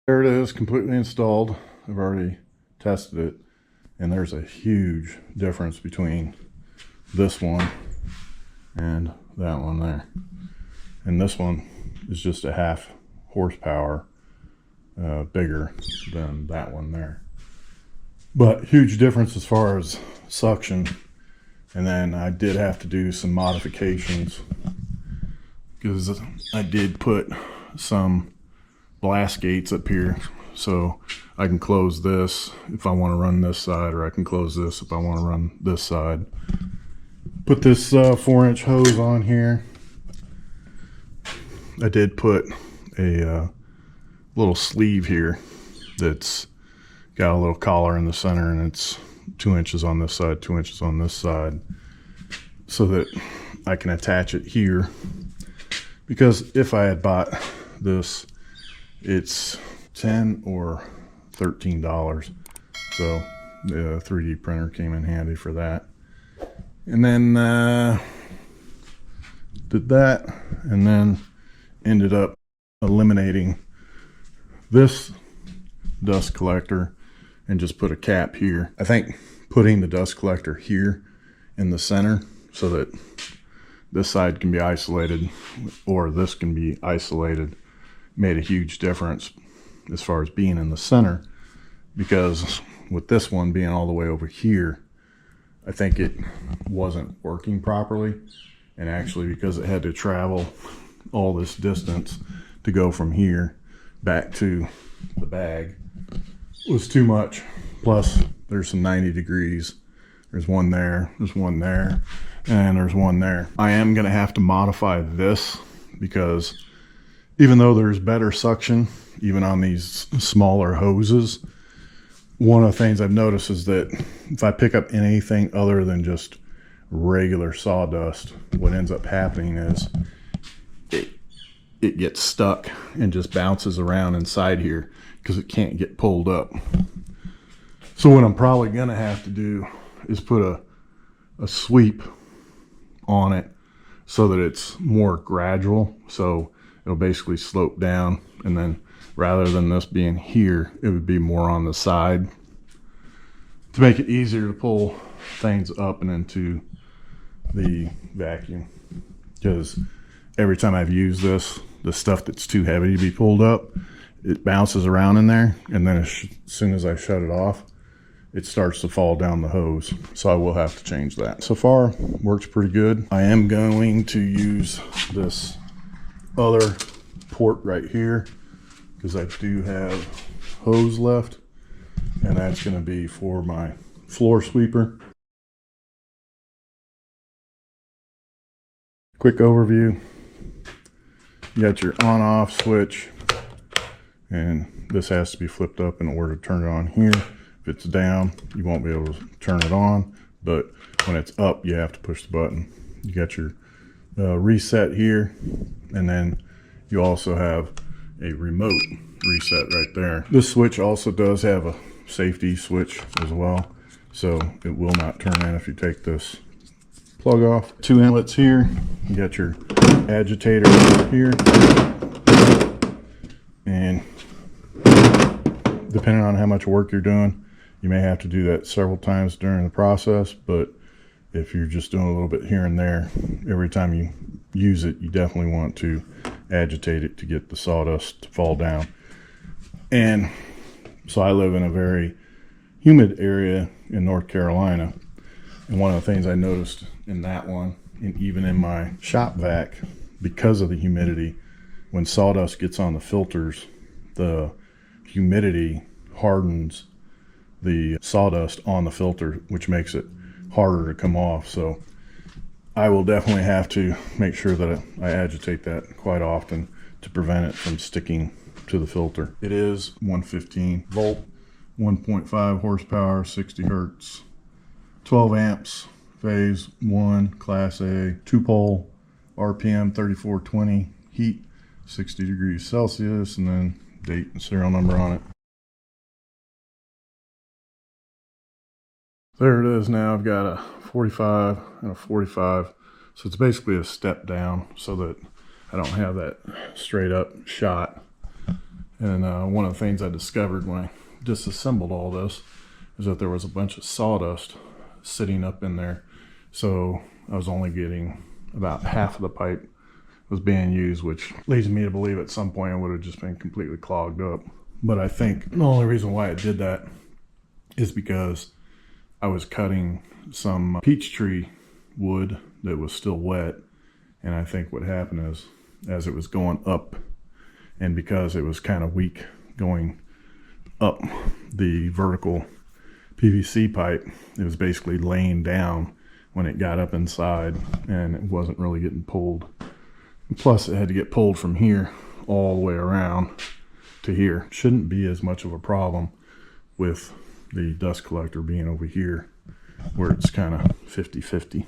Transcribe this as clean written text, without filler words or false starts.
There it is, completely installed. I've already tested it, and there's a huge difference between this one and that one there. And this one is just a half horsepower bigger than that one there. But huge difference as far as suction. And then I did have to do some modifications because I did put some blast gates up here, so I can close this if I want to run this side, or I can close this if I want to run this side. Put this 4-inch hose on here. I did put a little sleeve here that's got a little collar in the center, and it's 2 inches on this side, 2 inches on this side, so that I can attach it here. Because if I had bought this, it's $10 or $13, so the 3D printer came in handy for that. And then did that, and then ended up eliminating this dust collector and just put a cap here. I think putting the dust collector here in the center so that this side can be isolated or this can be isolated made a huge difference as far as being in the center, because with this one being all the way over here, I think it wasn't working properly. And actually, because it had to travel all this distance to go from here back to the bag, was too much. Plus there's some 90 degrees. There's one there, there's one there, and there's one there. I am gonna have to modify this, because even though there's better suction even on these smaller hoses, one of the things I've noticed is that if I pick up anything other than just regular sawdust, what ends up happening is it gets stuck and just bounces around inside here because it can't get pulled up. So what I'm probably gonna have to do is put a sweep on it so that it's more gradual. So it'll basically slope down, and then rather than this being here, it would be more on the side to make it easier to pull things up and into the vacuum. Because every time I've used this, the stuff that's too heavy to be pulled up, it bounces around in there, and then as soon as I shut it off, it starts to fall down the hose. So I will have to change that. So far, works pretty good. I am going to use this other port right here because I do have hose left, and that's going to be for my floor sweeper. Quick overview. You got your on-off switch, and this has to be flipped up in order to turn it on here. If it's down, you won't be able to turn it on, but when it's up, you have to push the button. You got your reset here, and then you also have a remote reset right there. This switch also does have a safety switch as well, so it will not turn in if you take this plug off. 2 inlets here. You got your agitator here, and depending on how much work you're doing, you may have to do that several times during the process. But if you're just doing a little bit here and there, every time you use it, you definitely want to agitate it to get the sawdust to fall down. And so I live in a very humid area in North Carolina, and one of the things I noticed in that one, and even in my shop vac, because of the humidity, when sawdust gets on the filters, the humidity hardens the sawdust on the filter, which makes it harder to come off. So I will definitely have to make sure that I agitate that quite often to prevent it from sticking to the filter. It is 115 volt, 1.5 horsepower, 60 hertz, 12 amps, phase 1, class A, 2-pole, RPM 3420, heat 60 degrees Celsius, and then date and serial number on it. There it is now. I've got a 45 and a 45. So it's basically a step down so that I don't have that straight up shot. And one of the things I discovered when I disassembled all this is that there was a bunch of sawdust sitting up in there. So I was only getting about half of the pipe was being used, which leads me to believe at some point it would have just been completely clogged up. But I think the only reason why it did that is because I was cutting some peach tree wood that was still wet. And I think what happened is, as it was going up, and because it was kind of weak going up the vertical PVC pipe, it was basically laying down when it got up inside, and it wasn't really getting pulled. Plus, it had to get pulled from here all the way around to here. Shouldn't be as much of a problem with the dust collector being over here, where it's kind of 50-50.